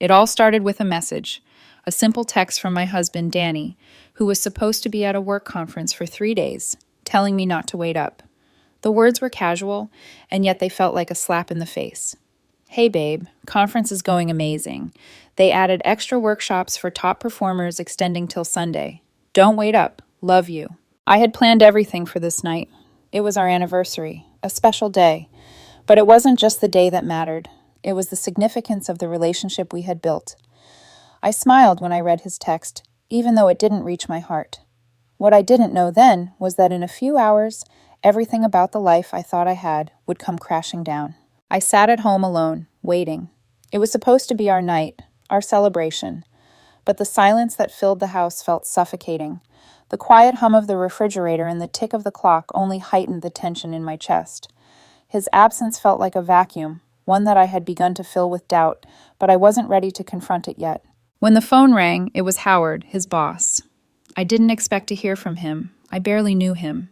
It all started with a message, a simple text from my husband, Danny, who was supposed to be at a work conference for 3 days, telling me not to wait up. The words were casual, and yet they felt like a slap in the face. Hey babe, conference is going amazing. They added extra workshops for top performers extending till Sunday. Don't wait up. Love you. I had planned everything for this night. It was our anniversary, a special day. But it wasn't just the day that mattered. It was the significance of the relationship we had built. I smiled when I read his text, even though it didn't reach my heart. What I didn't know then was that in a few hours, everything about the life I thought I had would come crashing down. I sat at home alone, waiting. It was supposed to be our night, our celebration. But the silence that filled the house felt suffocating. The quiet hum of the refrigerator and the tick of the clock only heightened the tension in my chest. His absence felt like a vacuum, one that I had begun to fill with doubt, but I wasn't ready to confront it yet. When the phone rang, it was Howard, his boss. I didn't expect to hear from him. I barely knew him.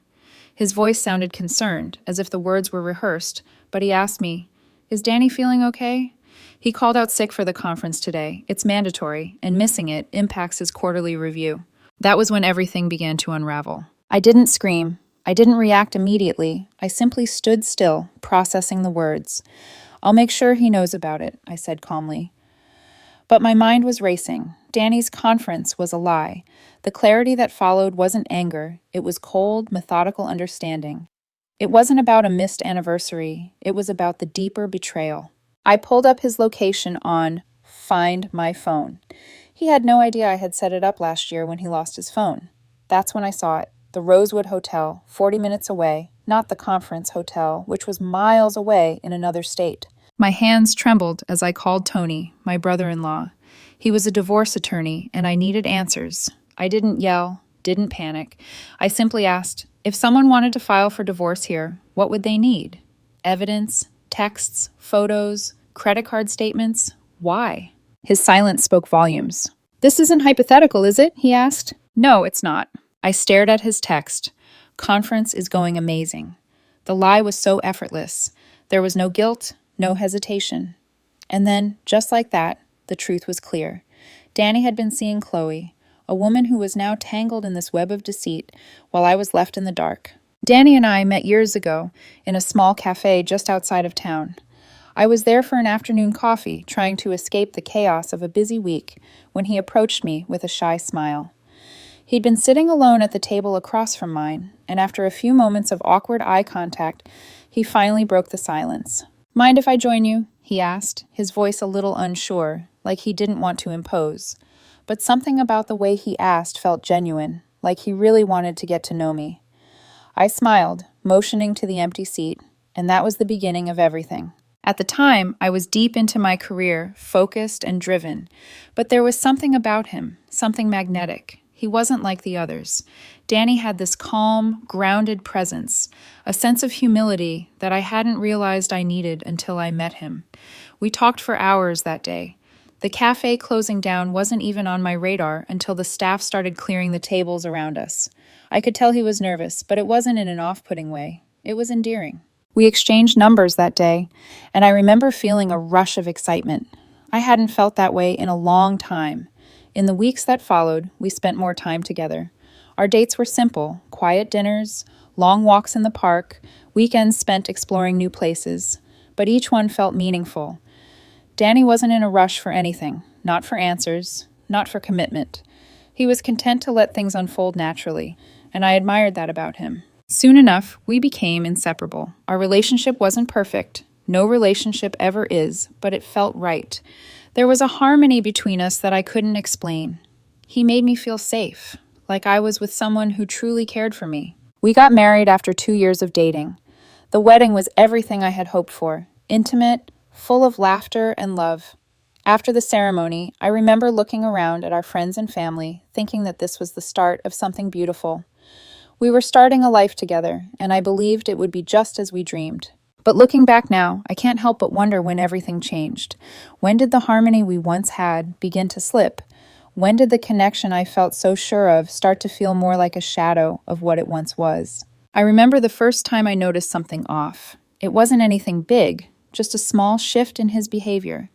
His voice sounded concerned, as if the words were rehearsed, but he asked me, "Is Danny feeling okay?" He called out sick for the conference today. It's mandatory, and missing it impacts his quarterly review. That was when everything began to unravel. I didn't scream. I didn't react immediately. I simply stood still, processing the words. "I'll make sure he knows about it," I said calmly. But my mind was racing. Danny's conference was a lie. The clarity that followed wasn't anger. It was cold, methodical understanding. It wasn't about a missed anniversary. It was about the deeper betrayal. I pulled up his location on Find My Phone. He had no idea I had set it up last year when he lost his phone. That's when I saw it. The Rosewood Hotel, 40 minutes away, not the conference hotel, which was miles away in another state. My hands trembled as I called Tony, my brother-in-law. He was a divorce attorney, and I needed answers. I didn't yell, didn't panic. I simply asked, if someone wanted to file for divorce here, what would they need? Evidence, texts, photos, credit card statements? Why? His silence spoke volumes. "This isn't hypothetical, is it?" he asked. "No, it's not." I stared at his text. "Conference is going amazing." The lie was so effortless. There was no guilt, no hesitation. And then, just like that, the truth was clear. Danny had been seeing Chloe, a woman who was now tangled in this web of deceit, while I was left in the dark. Danny and I met years ago in a small cafe just outside of town. I was there for an afternoon coffee, trying to escape the chaos of a busy week, when he approached me with a shy smile. He'd been sitting alone at the table across from mine, and after a few moments of awkward eye contact, he finally broke the silence. "Mind if I join you?" he asked, his voice a little unsure, like he didn't want to impose. But something about the way he asked felt genuine, like he really wanted to get to know me. I smiled, motioning to the empty seat, and that was the beginning of everything. At the time, I was deep into my career, focused and driven, but there was something about him, something magnetic. He wasn't like the others. Danny had this calm, grounded presence, a sense of humility that I hadn't realized I needed until I met him. We talked for hours that day. The cafe closing down wasn't even on my radar until the staff started clearing the tables around us. I could tell he was nervous, but it wasn't in an off-putting way. It was endearing. We exchanged numbers that day, and I remember feeling a rush of excitement. I hadn't felt that way in a long time. In the weeks that followed, we spent more time together. Our dates were simple, quiet dinners, long walks in the park, weekends spent exploring new places, but each one felt meaningful. Danny wasn't in a rush for anything, not for answers, not for commitment. He was content to let things unfold naturally, and I admired that about him. Soon enough, we became inseparable. Our relationship wasn't perfect. No relationship ever is, but it felt right. There was a harmony between us that I couldn't explain. He made me feel safe, like I was with someone who truly cared for me. We got married after 2 years of dating. The wedding was everything I had hoped for, intimate, full of laughter and love. After the ceremony, I remember looking around at our friends and family, thinking that this was the start of something beautiful. We were starting a life together, and I believed it would be just as we dreamed. But looking back now, I can't help but wonder when everything changed. When did the harmony we once had begin to slip? When did the connection I felt so sure of start to feel more like a shadow of what it once was? I remember the first time I noticed something off. It wasn't anything big, just a small shift in his behavior.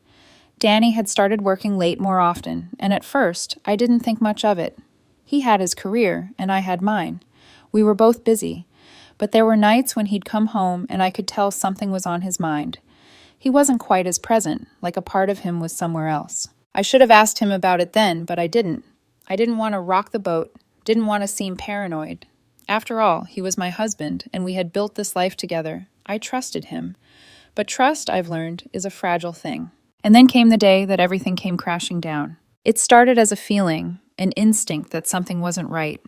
Danny had started working late more often, and at first, I didn't think much of it. He had his career, and I had mine. We were both busy, but there were nights when he'd come home and I could tell something was on his mind. He wasn't quite as present, like a part of him was somewhere else. I should have asked him about it then, but I didn't. I didn't want to rock the boat, didn't want to seem paranoid. After all, he was my husband, and we had built this life together. I trusted him. But trust, I've learned, is a fragile thing. And then came the day that everything came crashing down. It started as a feeling, an instinct that something wasn't right.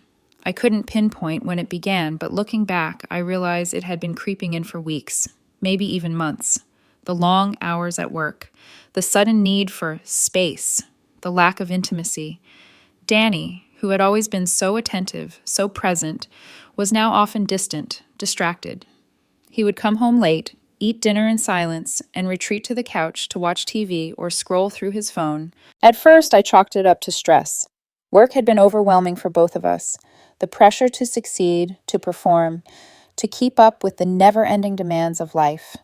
I couldn't pinpoint when it began, but looking back, I realized it had been creeping in for weeks, maybe even months. The long hours at work, the sudden need for space, the lack of intimacy. Danny, who had always been so attentive, so present, was now often distant, distracted. He would come home late, eat dinner in silence, and retreat to the couch to watch TV or scroll through his phone. At first, I chalked it up to stress. Work had been overwhelming for both of us. The pressure to succeed, to perform, to keep up with the never-ending demands of life.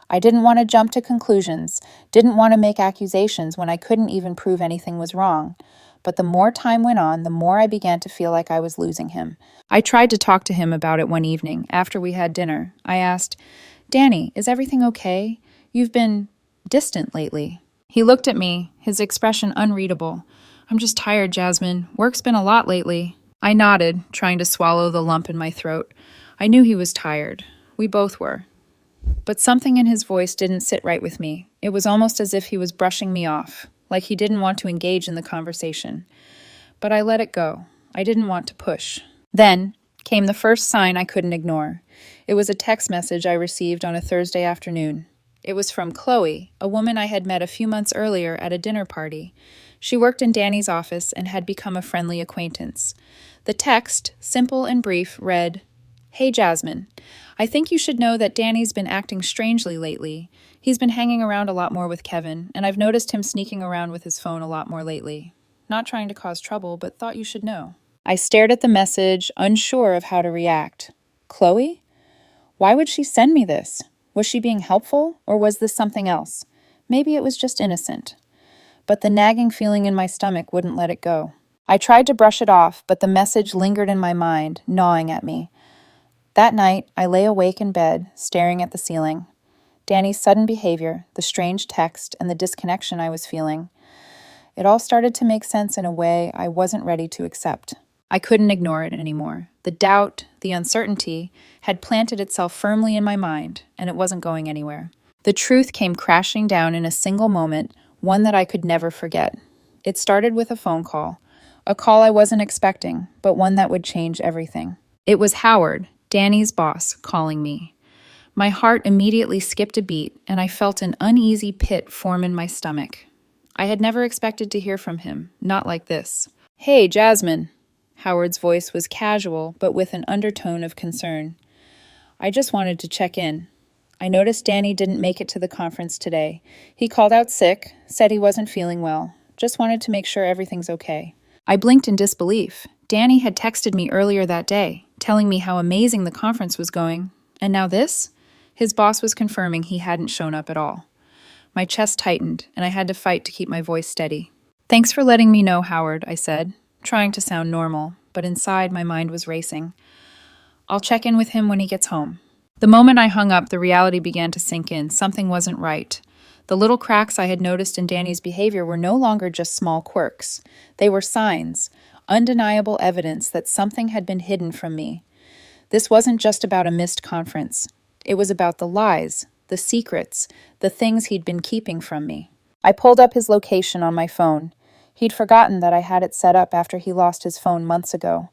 I didn't want to jump to conclusions, didn't want to make accusations when I couldn't even prove anything was wrong. But the more time went on, the more I began to feel like I was losing him. I tried to talk to him about it one evening, after we had dinner. I asked, "Danny, is everything okay? You've been distant lately." He looked at me, his expression unreadable. "I'm just tired, Jasmine. Work's been a lot lately." I nodded, trying to swallow the lump in my throat. I knew he was tired. We both were. But something in his voice didn't sit right with me. It was almost as if he was brushing me off, like he didn't want to engage in the conversation. But I let it go. I didn't want to push. Then came the first sign I couldn't ignore. It was a text message I received on a Thursday afternoon. It was from Chloe, a woman I had met a few months earlier at a dinner party. She worked in Danny's office and had become a friendly acquaintance. The text, simple and brief, read, "Hey Jasmine, I think you should know that Danny's been acting strangely lately. He's been hanging around a lot more with Kevin, and I've noticed him sneaking around with his phone a lot more lately. Not trying to cause trouble, but thought you should know." I stared at the message, unsure of how to react. Chloe? Why would she send me this? Was she being helpful, or was this something else? Maybe it was just innocent. But the nagging feeling in my stomach wouldn't let it go. I tried to brush it off, but the message lingered in my mind, gnawing at me. That night, I lay awake in bed, staring at the ceiling. Danny's sudden behavior, the strange text, and the disconnection I was feeling. It all started to make sense in a way I wasn't ready to accept. I couldn't ignore it anymore. The doubt, the uncertainty, had planted itself firmly in my mind, and it wasn't going anywhere. The truth came crashing down in a single moment, one that I could never forget. It started with a phone call, a call I wasn't expecting, but one that would change everything. It was Howard, Danny's boss, calling me. My heart immediately skipped a beat, and I felt an uneasy pit form in my stomach. I had never expected to hear from him, not like this. "Hey, Jasmine." Howard's voice was casual, but with an undertone of concern. "I just wanted to check in. I noticed Danny didn't make it to the conference today. He called out sick, said he wasn't feeling well. Just wanted to make sure everything's okay." I blinked in disbelief. Danny had texted me earlier that day, telling me how amazing the conference was going. And now this? His boss was confirming he hadn't shown up at all. My chest tightened, and I had to fight to keep my voice steady. "Thanks for letting me know, Howard," I said, trying to sound normal, but inside my mind was racing. "I'll check in with him when he gets home." The moment I hung up, the reality began to sink in. Something wasn't right. The little cracks I had noticed in Danny's behavior were no longer just small quirks. They were signs, undeniable evidence that something had been hidden from me. This wasn't just about a missed conference. It was about the lies, the secrets, the things he'd been keeping from me. I pulled up his location on my phone. He'd forgotten that I had it set up after he lost his phone months ago.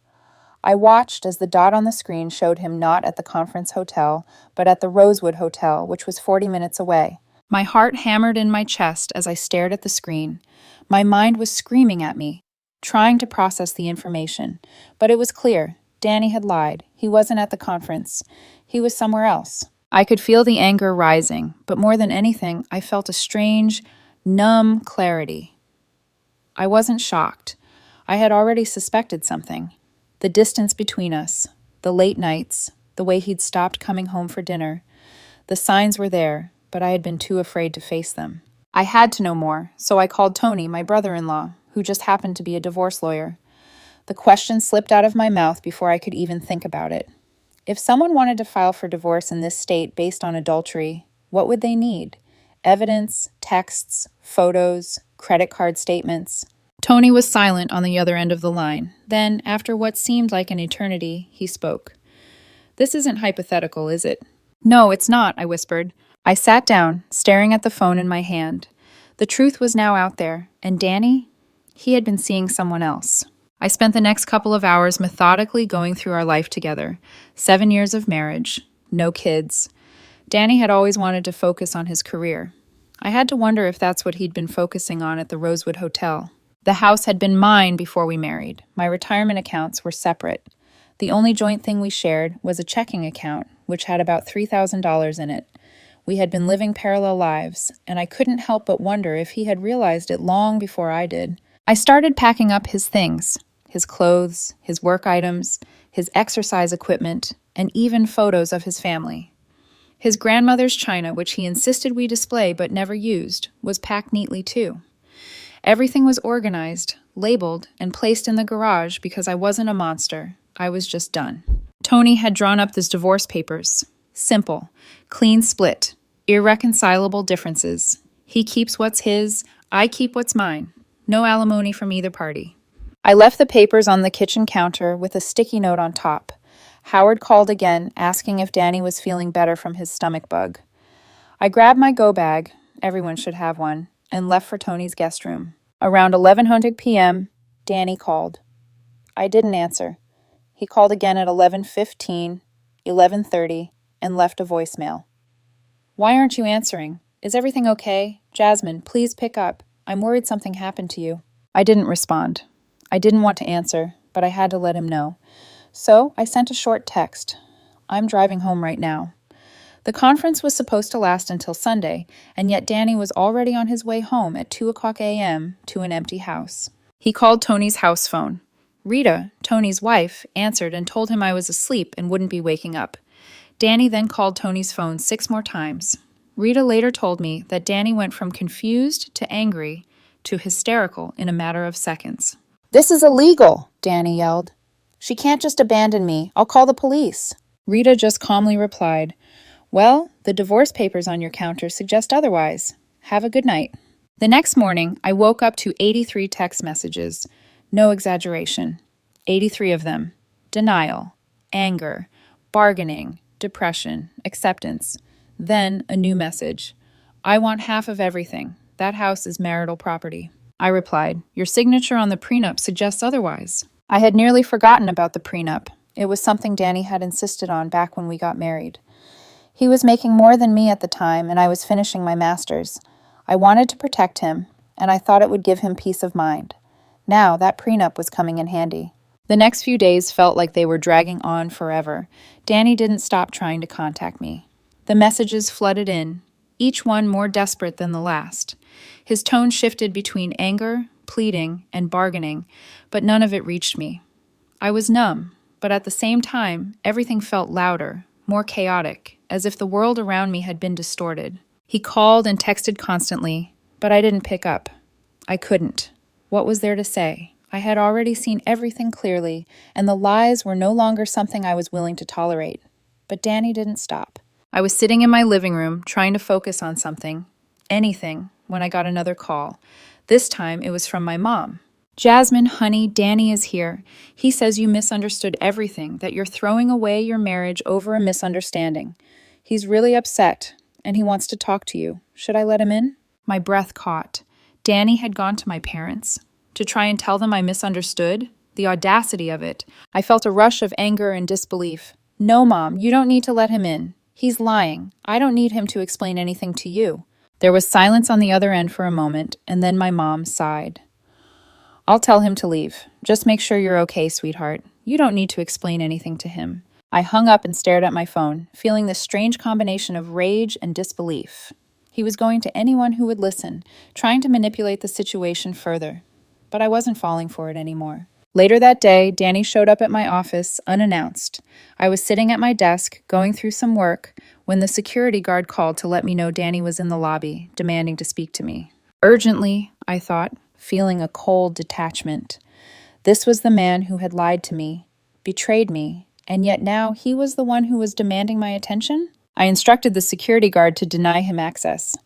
I watched as the dot on the screen showed him not at the conference hotel, but at the Rosewood Hotel, which was 40 minutes away. My heart hammered in my chest as I stared at the screen. My mind was screaming at me, trying to process the information. But it was clear. Danny had lied. He wasn't at the conference. He was somewhere else. I could feel the anger rising, but more than anything, I felt a strange, numb clarity. I wasn't shocked. I had already suspected something. The distance between us, the late nights, the way he'd stopped coming home for dinner. The signs were there, but I had been too afraid to face them. I had to know more, so I called Tony, my brother-in-law, who just happened to be a divorce lawyer. The question slipped out of my mouth before I could even think about it. If someone wanted to file for divorce in this state based on adultery, what would they need? Evidence, texts, photos, credit card statements. Tony was silent on the other end of the line. Then, after what seemed like an eternity, he spoke. This isn't hypothetical, is it? No, it's not, I whispered. I sat down, staring at the phone in my hand. The truth was now out there, and Danny? He had been seeing someone else. I spent the next couple of hours methodically going through our life together. 7 years of marriage, no kids. Danny had always wanted to focus on his career. I had to wonder if that's what he'd been focusing on at the Rosewood Hotel. The house had been mine before we married. My retirement accounts were separate. The only joint thing we shared was a checking account, which had about $3,000 in it. We had been living parallel lives, and I couldn't help but wonder if he had realized it long before I did. I started packing up his things, his clothes, his work items, his exercise equipment, and even photos of his family. His grandmother's china, which he insisted we display but never used, was packed neatly too. Everything was organized, labeled, and placed in the garage because I wasn't a monster. I was just done. Tony had drawn up his divorce papers. Simple, clean split, irreconcilable differences. He keeps what's his, I keep what's mine. No alimony from either party. I left the papers on the kitchen counter with a sticky note on top. Howard called again, asking if Danny was feeling better from his stomach bug. I grabbed my go bag, everyone should have one, and left for Tony's guest room. Around 11:00 p.m., Danny called. I didn't answer. He called again at 11:15, 11:30, and left a voicemail. Why aren't you answering? Is everything okay? Jasmine, please pick up. I'm worried something happened to you. I didn't respond. I didn't want to answer, but I had to let him know. So I sent a short text. I'm driving home right now. The conference was supposed to last until Sunday, and yet Danny was already on his way home at 2:00 a.m. to an empty house. He called Tony's house phone. Rita, Tony's wife, answered and told him I was asleep and wouldn't be waking up. Danny then called Tony's phone 6 more times. Rita later told me that Danny went from confused to angry to hysterical in a matter of seconds. "This is illegal," Danny yelled. "She can't just abandon me. I'll call the police." Rita just calmly replied, "Well, the divorce papers on your counter suggest otherwise. Have a good night." The next morning, I woke up to 83 text messages. No exaggeration. 83 of them. Denial, anger, bargaining, depression, acceptance. Then a new message. "I want half of everything. That house is marital property." I replied, "Your signature on the prenup suggests otherwise." I had nearly forgotten about the prenup. It was something Danny had insisted on back when we got married. He was making more than me at the time, and I was finishing my master's. I wanted to protect him, and I thought it would give him peace of mind. Now that prenup was coming in handy. The next few days felt like they were dragging on forever. Danny didn't stop trying to contact me. The messages flooded in, each one more desperate than the last. His tone shifted between anger, pleading, and bargaining, but none of it reached me. I was numb, but at the same time, everything felt louder, more chaotic, as if the world around me had been distorted. He called and texted constantly, but I didn't pick up. I couldn't. What was there to say? I had already seen everything clearly, and the lies were no longer something I was willing to tolerate. But Danny didn't stop. I was sitting in my living room, trying to focus on something, anything, when I got another call. This time, it was from my mom. "Jasmine, honey, Danny is here. He says you misunderstood everything, that you're throwing away your marriage over a misunderstanding. He's really upset, and he wants to talk to you. Should I let him in?" My breath caught. Danny had gone to my parents to try and tell them I misunderstood? The audacity of it. I felt a rush of anger and disbelief. "No, Mom, you don't need to let him in. He's lying. I don't need him to explain anything to you." There was silence on the other end for a moment, and then my mom sighed. "I'll tell him to leave. Just make sure you're okay, sweetheart. You don't need to explain anything to him." I hung up and stared at my phone, feeling this strange combination of rage and disbelief. He was going to anyone who would listen, trying to manipulate the situation further. But I wasn't falling for it anymore. Later that day, Danny showed up at my office unannounced. I was sitting at my desk, going through some work, when the security guard called to let me know Danny was in the lobby, demanding to speak to me. Urgently, I thought, feeling a cold detachment. This was the man who had lied to me, betrayed me, and yet now he was the one who was demanding my attention? I instructed the security guard to deny him access.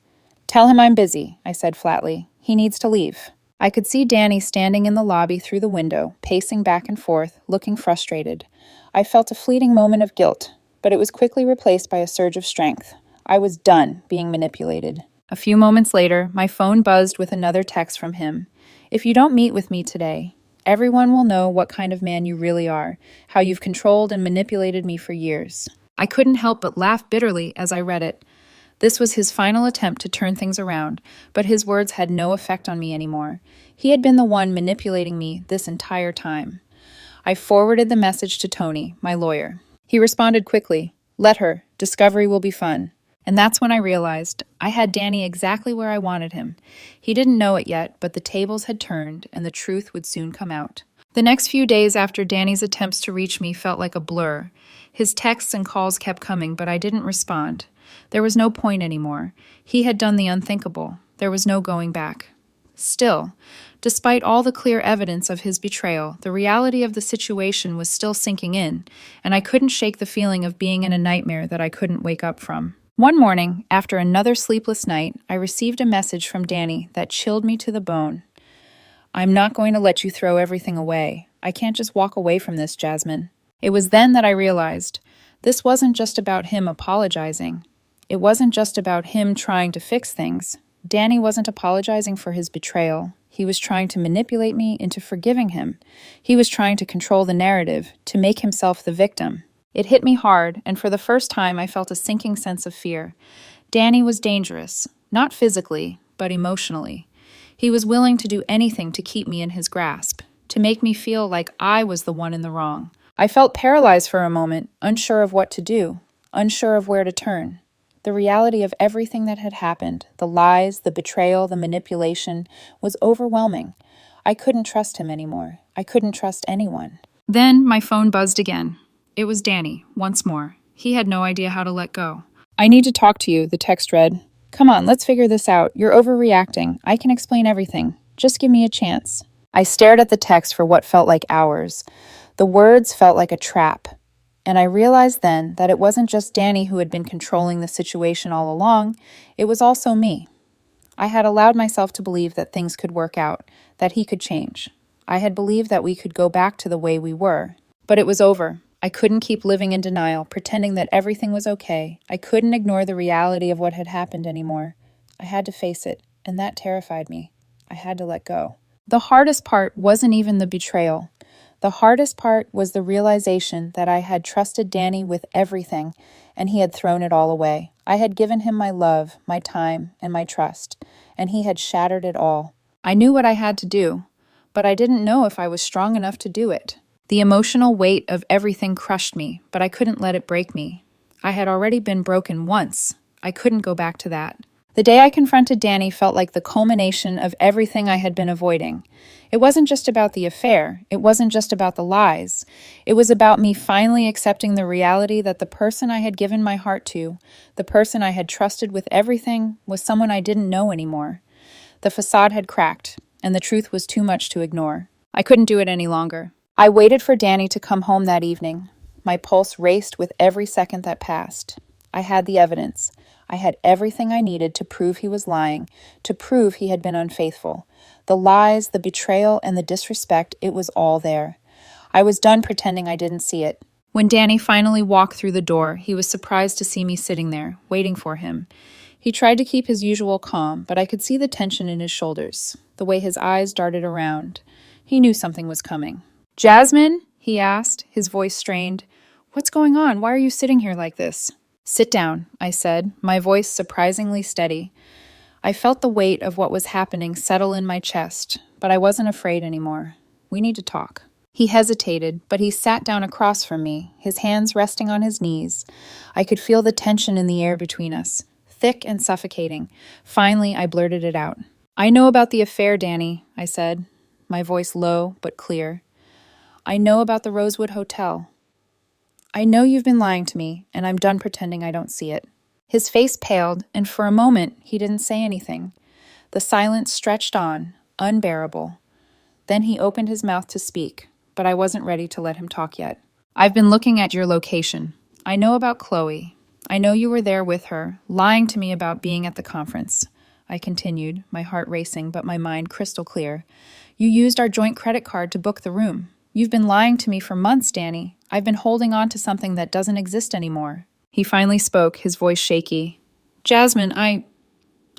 "Tell him I'm busy," I said flatly. "He needs to leave." I could see Danny standing in the lobby through the window, pacing back and forth, looking frustrated. I felt a fleeting moment of guilt, but it was quickly replaced by a surge of strength. I was done being manipulated. A few moments later, my phone buzzed with another text from him. "If you don't meet with me today, everyone will know what kind of man you really are, how you've controlled and manipulated me for years." I couldn't help but laugh bitterly as I read it. This was his final attempt to turn things around, but his words had no effect on me anymore. He had been the one manipulating me this entire time. I forwarded the message to Tony, my lawyer. He responded quickly, "Let her. Discovery will be fun." And that's when I realized I had Danny exactly where I wanted him. He didn't know it yet, but the tables had turned and the truth would soon come out. The next few days after Danny's attempts to reach me felt like a blur. His texts and calls kept coming, but I didn't respond. There was no point anymore. He had done the unthinkable. There was no going back. Still, despite all the clear evidence of his betrayal, the reality of the situation was still sinking in, and I couldn't shake the feeling of being in a nightmare that I couldn't wake up from. One morning, after another sleepless night, I received a message from Danny that chilled me to the bone. "I'm not going to let you throw everything away. I can't just walk away from this, Jasmine." It was then that I realized this wasn't just about him apologizing. It wasn't just about him trying to fix things. Danny wasn't apologizing for his betrayal. He was trying to manipulate me into forgiving him. He was trying to control the narrative, to make himself the victim. It hit me hard, and for the first time I felt a sinking sense of fear. Danny was dangerous, not physically, but emotionally. He was willing to do anything to keep me in his grasp, to make me feel like I was the one in the wrong. I felt paralyzed for a moment, unsure of what to do, unsure of where to turn. The reality of everything that had happened, the lies, the betrayal, the manipulation, was overwhelming. I couldn't trust him anymore. I couldn't trust anyone. Then my phone buzzed again. It was Danny, once more. He had no idea how to let go. "I need to talk to you," the text read. "Come on, let's figure this out. You're overreacting. I can explain everything. Just give me a chance." I stared at the text for what felt like hours. The words felt like a trap. And I realized then that it wasn't just Danny who had been controlling the situation all along, it was also me. I had allowed myself to believe that things could work out, that he could change. I had believed that we could go back to the way we were. But it was over. I couldn't keep living in denial, pretending that everything was okay. I couldn't ignore the reality of what had happened anymore. I had to face it, and that terrified me. I had to let go. The hardest part wasn't even the betrayal. The hardest part was the realization that I had trusted Danny with everything, and he had thrown it all away. I had given him my love, my time, and my trust, and he had shattered it all. I knew what I had to do, but I didn't know if I was strong enough to do it. The emotional weight of everything crushed me, but I couldn't let it break me. I had already been broken once. I couldn't go back to that. The day I confronted Danny felt like the culmination of everything I had been avoiding. It wasn't just about the affair. It wasn't just about the lies. It was about me finally accepting the reality that the person I had given my heart to, the person I had trusted with everything, was someone I didn't know anymore. The facade had cracked, and the truth was too much to ignore. I couldn't do it any longer. I waited for Danny to come home that evening. My pulse raced with every second that passed. I had the evidence. I had everything I needed to prove he was lying, to prove he had been unfaithful. The lies, the betrayal, and the disrespect, it was all there. I was done pretending I didn't see it. When Danny finally walked through the door, he was surprised to see me sitting there, waiting for him. He tried to keep his usual calm, but I could see the tension in his shoulders, the way his eyes darted around. He knew something was coming. "Jasmine?" he asked, his voice strained. "What's going on? Why are you sitting here like this?" "Sit down," I said, my voice surprisingly steady. I felt the weight of what was happening settle in my chest, but I wasn't afraid anymore. "We need to talk." He hesitated, but he sat down across from me, his hands resting on his knees. I could feel the tension in the air between us, thick and suffocating. Finally, I blurted it out. "I know about the affair, Danny," I said, my voice low but clear. I know about the Rosewood Hotel. I know you've been lying to me, and I'm done pretending I don't see it." His face paled, and for a moment he didn't say anything. The silence stretched on, unbearable. Then he opened his mouth to speak, but I wasn't ready to let him talk yet. "I've been looking at your location. I know about Chloe. I know you were there with her, lying to me about being at the conference." I continued, my heart racing, but my mind crystal clear. "You used our joint credit card to book the room. You've been lying to me for months, Danny. I've been holding on to something that doesn't exist anymore." He finally spoke, his voice shaky. "Jasmine, I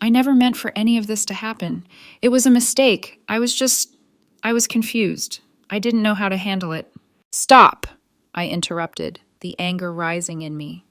never meant for any of this to happen. It was a mistake. I was confused. I didn't know how to handle it." "Stop," I interrupted, the anger rising in me.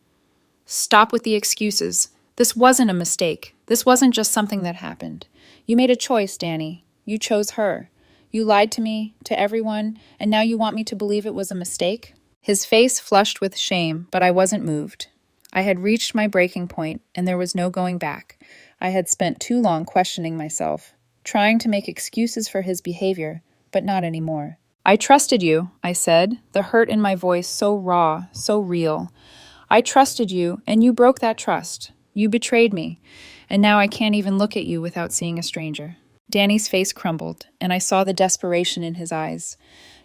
"Stop with the excuses. This wasn't a mistake. This wasn't just something that happened. You made a choice, Danny. You chose her. You lied to me, to everyone, and now you want me to believe it was a mistake?" His face flushed with shame, but I wasn't moved. I had reached my breaking point, and there was no going back. I had spent too long questioning myself, trying to make excuses for his behavior, but not anymore. "I trusted you," I said, the hurt in my voice so raw, so real. "I trusted you, and you broke that trust. You betrayed me, and now I can't even look at you without seeing a stranger." Danny's face crumbled, and I saw the desperation in his eyes.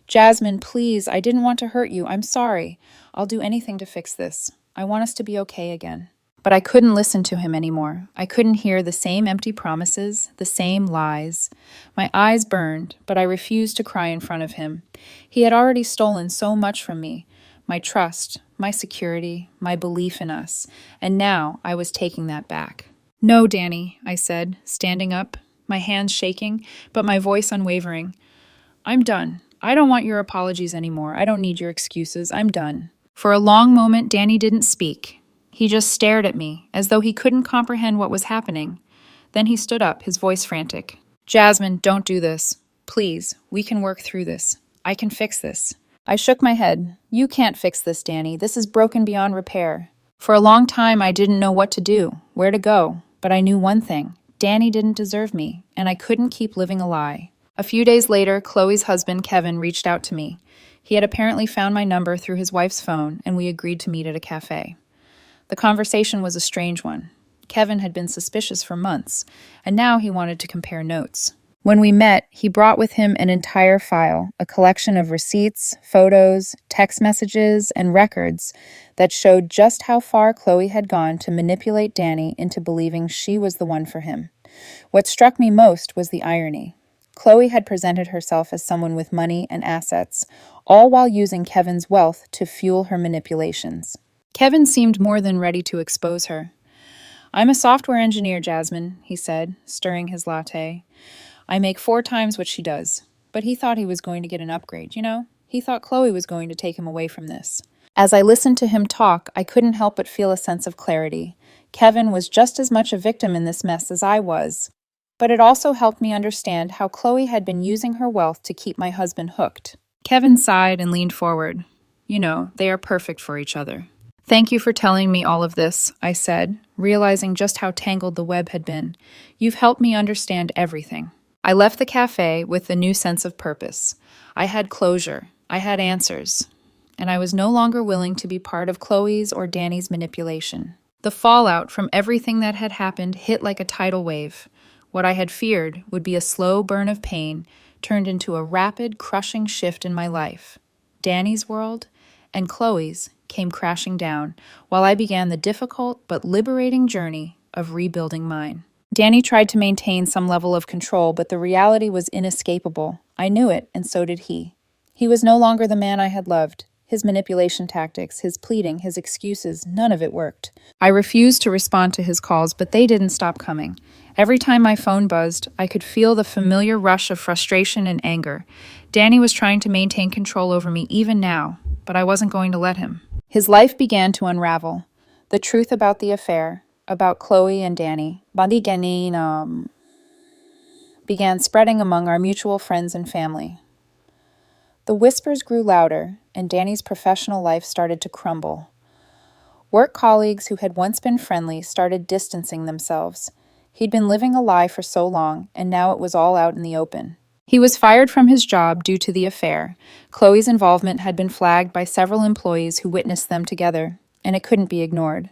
"Jasmine, please, I didn't want to hurt you. I'm sorry. I'll do anything to fix this. I want us to be okay again." But I couldn't listen to him anymore. I couldn't hear the same empty promises, the same lies. My eyes burned, but I refused to cry in front of him. He had already stolen so much from me, my trust, my security, my belief in us, and now I was taking that back. "No, Danny," I said, standing up, my hands shaking, but my voice unwavering. "I'm done. I don't want your apologies anymore. I don't need your excuses. I'm done." For a long moment, Danny didn't speak. He just stared at me, as though he couldn't comprehend what was happening. Then he stood up, his voice frantic. "Jasmine, don't do this. Please, we can work through this. I can fix this." I shook my head. "You can't fix this, Danny. This is broken beyond repair." For a long time, I didn't know what to do, where to go, but I knew one thing. Danny didn't deserve me, and I couldn't keep living a lie. A few days later, Chloe's husband, Kevin, reached out to me. He had apparently found my number through his wife's phone, and we agreed to meet at a cafe. The conversation was a strange one. Kevin had been suspicious for months, and now he wanted to compare notes. When we met, he brought with him an entire file, a collection of receipts, photos, text messages, and records that showed just how far Chloe had gone to manipulate Danny into believing she was the one for him. What struck me most was the irony. Chloe had presented herself as someone with money and assets, all while using Kevin's wealth to fuel her manipulations. Kevin seemed more than ready to expose her. "I'm a software engineer, Jasmine," he said, stirring his latte. "I make 4 times what she does." But he thought he was going to get an upgrade, you know? He thought Chloe was going to take him away from this. As I listened to him talk, I couldn't help but feel a sense of clarity. Kevin was just as much a victim in this mess as I was. But it also helped me understand how Chloe had been using her wealth to keep my husband hooked. Kevin sighed and leaned forward. "You know, they are perfect for each other." "Thank you for telling me all of this," I said, realizing just how tangled the web had been. "You've helped me understand everything." I left the cafe with a new sense of purpose. I had closure. I had answers. And I was no longer willing to be part of Chloe's or Danny's manipulation. The fallout from everything that had happened hit like a tidal wave. What I had feared would be a slow burn of pain turned into a rapid, crushing shift in my life. Danny's world and Chloe's came crashing down, while I began the difficult but liberating journey of rebuilding mine. Danny tried to maintain some level of control, but the reality was inescapable. I knew it, and so did he. He was no longer the man I had loved. His manipulation tactics, his pleading, his excuses, none of it worked. I refused to respond to his calls, but they didn't stop coming. Every time my phone buzzed, I could feel the familiar rush of frustration and anger. Danny was trying to maintain control over me even now, but I wasn't going to let him. His life began to unravel. The truth about the affair, about Chloe and Danny, began spreading among our mutual friends and family. The whispers grew louder, and Danny's professional life started to crumble. Work colleagues who had once been friendly started distancing themselves. He'd been living a lie for so long, and now it was all out in the open. He was fired from his job due to the affair. Chloe's involvement had been flagged by several employees who witnessed them together, and it couldn't be ignored.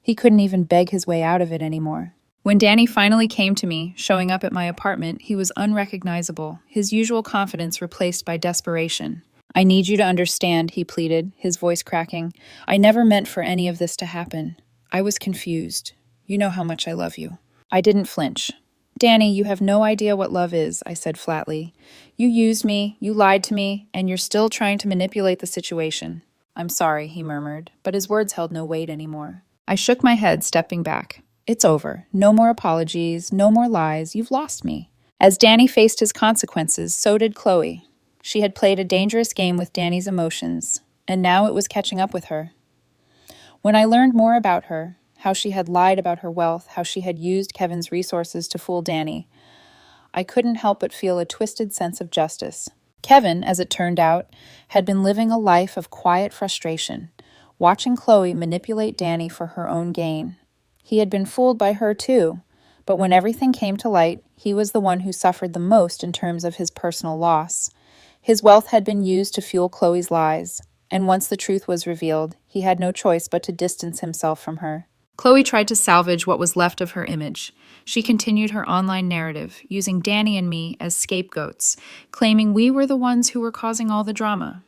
He couldn't even beg his way out of it anymore. When Danny finally came to me, showing up at my apartment, he was unrecognizable, his usual confidence replaced by desperation. "I need you to understand," he pleaded, his voice cracking. "I never meant for any of this to happen. I was confused. You know how much I love you." I didn't flinch. "Danny, you have no idea what love is," I said flatly. "You used me, you lied to me, and you're still trying to manipulate the situation." "I'm sorry," he murmured, but his words held no weight anymore. I shook my head, stepping back. "It's over. No more apologies, no more lies. You've lost me." As Danny faced his consequences, so did Chloe. She had played a dangerous game with Danny's emotions, and now it was catching up with her. When I learned more about her, how she had lied about her wealth, how she had used Kevin's resources to fool Danny, I couldn't help but feel a twisted sense of justice. Kevin, as it turned out, had been living a life of quiet frustration, watching Chloe manipulate Danny for her own gain. He had been fooled by her too, but when everything came to light, he was the one who suffered the most in terms of his personal loss. His wealth had been used to fuel Chloe's lies, and once the truth was revealed, he had no choice but to distance himself from her. Chloe tried to salvage what was left of her image. She continued her online narrative, using Danny and me as scapegoats, claiming we were the ones who were causing all the drama.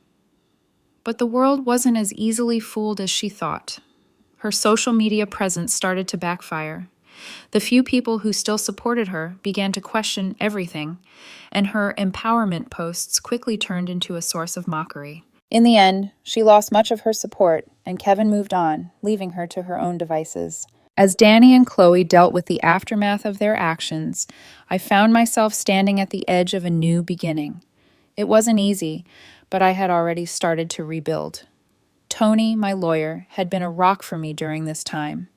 But the world wasn't as easily fooled as she thought. Her social media presence started to backfire. The few people who still supported her began to question everything, and her empowerment posts quickly turned into a source of mockery. In the end, she lost much of her support, and Kevin moved on, leaving her to her own devices. As Danny and Chloe dealt with the aftermath of their actions, I found myself standing at the edge of a new beginning. It wasn't easy, but I had already started to rebuild. Tony, my lawyer, had been a rock for me during this time.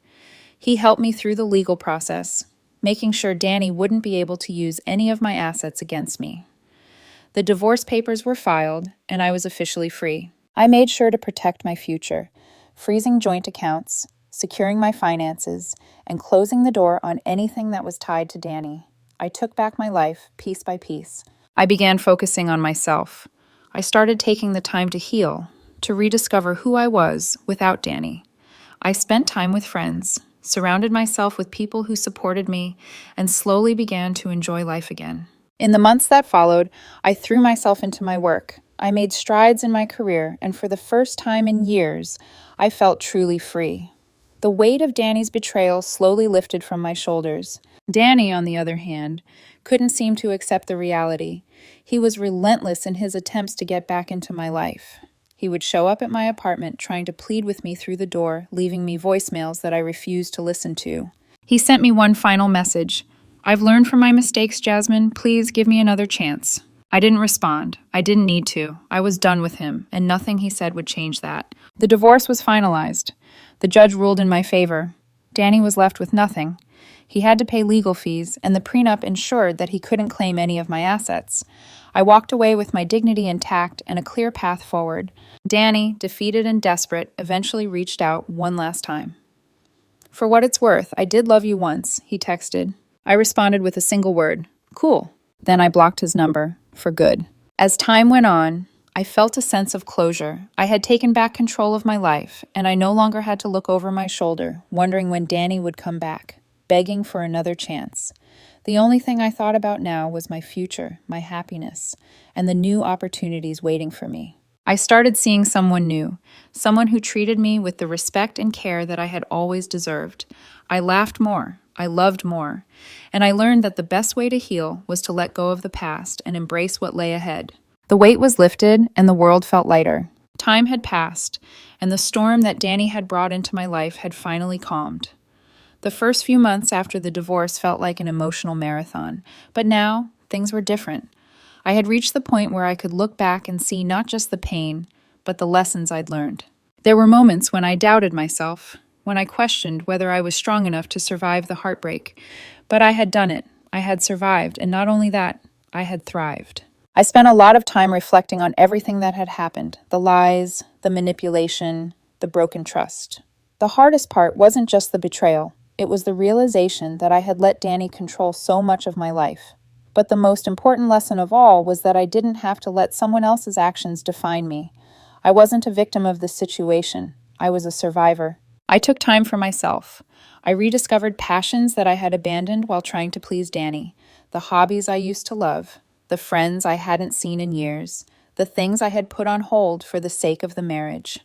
He helped me through the legal process, making sure Danny wouldn't be able to use any of my assets against me. The divorce papers were filed, and I was officially free. I made sure to protect my future, freezing joint accounts, securing my finances, and closing the door on anything that was tied to Danny. I took back my life, piece by piece. I began focusing on myself. I started taking the time to heal, to rediscover who I was without Danny. I spent time with friends, surrounded myself with people who supported me, and slowly began to enjoy life again. In the months that followed, I threw myself into my work. I made strides in my career, and for the first time in years, I felt truly free. The weight of Danny's betrayal slowly lifted from my shoulders. Danny, on the other hand, couldn't seem to accept the reality. He was relentless in his attempts to get back into my life. He would show up at my apartment trying to plead with me through the door, leaving me voicemails that I refused to listen to. He sent me one final message. "I've learned from my mistakes, Jasmine. Please give me another chance." I didn't respond. I didn't need to. I was done with him, and nothing he said would change that. The divorce was finalized. The judge ruled in my favor. Danny was left with nothing. He had to pay legal fees, and the prenup ensured that he couldn't claim any of my assets. I walked away with my dignity intact and a clear path forward. Danny, defeated and desperate, eventually reached out one last time. "For what it's worth, I did love you once," he texted. I responded with a single word, "Cool." Then I blocked his number, for good. As time went on, I felt a sense of closure. I had taken back control of my life, and I no longer had to look over my shoulder, wondering when Danny would come back, begging for another chance. The only thing I thought about now was my future, my happiness, and the new opportunities waiting for me. I started seeing someone new, someone who treated me with the respect and care that I had always deserved. I laughed more, I loved more, and I learned that the best way to heal was to let go of the past and embrace what lay ahead. The weight was lifted, and the world felt lighter. Time had passed, and the storm that Danny had brought into my life had finally calmed. The first few months after the divorce felt like an emotional marathon, but now things were different. I had reached the point where I could look back and see not just the pain, but the lessons I'd learned. There were moments when I doubted myself, when I questioned whether I was strong enough to survive the heartbreak. But I had done it. I had survived, and not only that, I had thrived. I spent a lot of time reflecting on everything that had happened, the lies, the manipulation, the broken trust. The hardest part wasn't just the betrayal. It was the realization that I had let Danny control so much of my life. But the most important lesson of all was that I didn't have to let someone else's actions define me. I wasn't a victim of the situation. I was a survivor. I took time for myself. I rediscovered passions that I had abandoned while trying to please Danny, the hobbies I used to love, the friends I hadn't seen in years, the things I had put on hold for the sake of the marriage.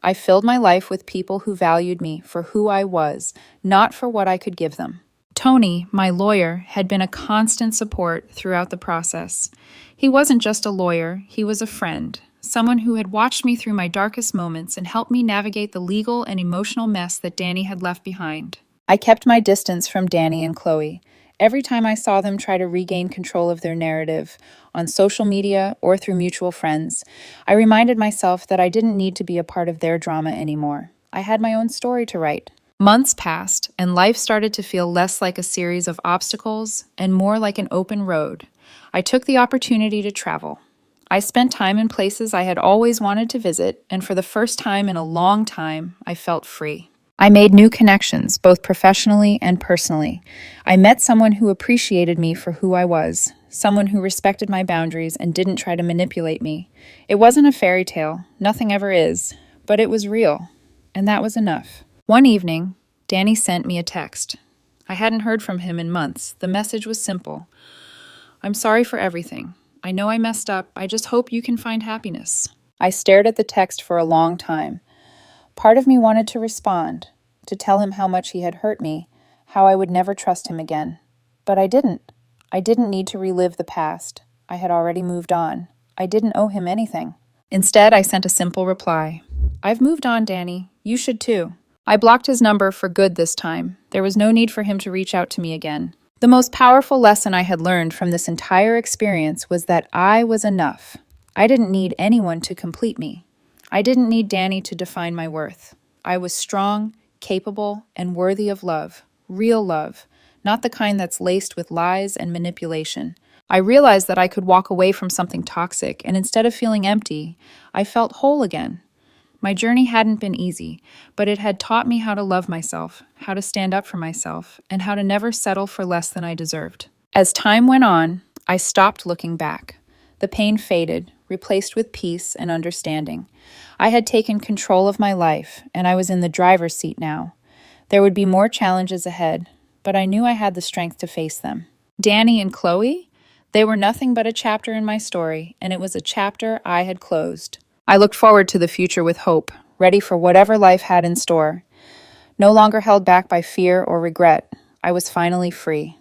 I filled my life with people who valued me for who I was, not for what I could give them. Tony, my lawyer, had been a constant support throughout the process. He wasn't just a lawyer, he was a friend, someone who had watched me through my darkest moments and helped me navigate the legal and emotional mess that Danny had left behind. I kept my distance from Danny and Chloe. Every time I saw them try to regain control of their narrative, on social media or through mutual friends, I reminded myself that I didn't need to be a part of their drama anymore. I had my own story to write. Months passed, and life started to feel less like a series of obstacles and more like an open road. I took the opportunity to travel. I spent time in places I had always wanted to visit, and for the first time in a long time, I felt free. I made new connections, both professionally and personally. I met someone who appreciated me for who I was, someone who respected my boundaries and didn't try to manipulate me. It wasn't a fairy tale, nothing ever is, but it was real, and that was enough. One evening, Danny sent me a text. I hadn't heard from him in months. The message was simple. I'm sorry for everything. I know I messed up. I just hope you can find happiness. I stared at the text for a long time. Part of me wanted to respond, to tell him how much he had hurt me, how I would never trust him again. But I didn't. I didn't need to relive the past. I had already moved on. I didn't owe him anything. Instead, I sent a simple reply. I've moved on, Danny. You should too. I blocked his number for good this time. There was no need for him to reach out to me again. The most powerful lesson I had learned from this entire experience was that I was enough. I didn't need anyone to complete me. I didn't need Danny to define my worth. I was strong, capable, and worthy of love. Real love. Not the kind that's laced with lies and manipulation. I realized that I could walk away from something toxic, and instead of feeling empty, I felt whole again. My journey hadn't been easy, but it had taught me how to love myself, how to stand up for myself, and how to never settle for less than I deserved. As time went on, I stopped looking back. The pain faded, replaced with peace and understanding. I had taken control of my life, and I was in the driver's seat now. There would be more challenges ahead, but I knew I had the strength to face them. Danny and Chloe? They were nothing but a chapter in my story, and it was a chapter I had closed. I looked forward to the future with hope, ready for whatever life had in store. No longer held back by fear or regret, I was finally free.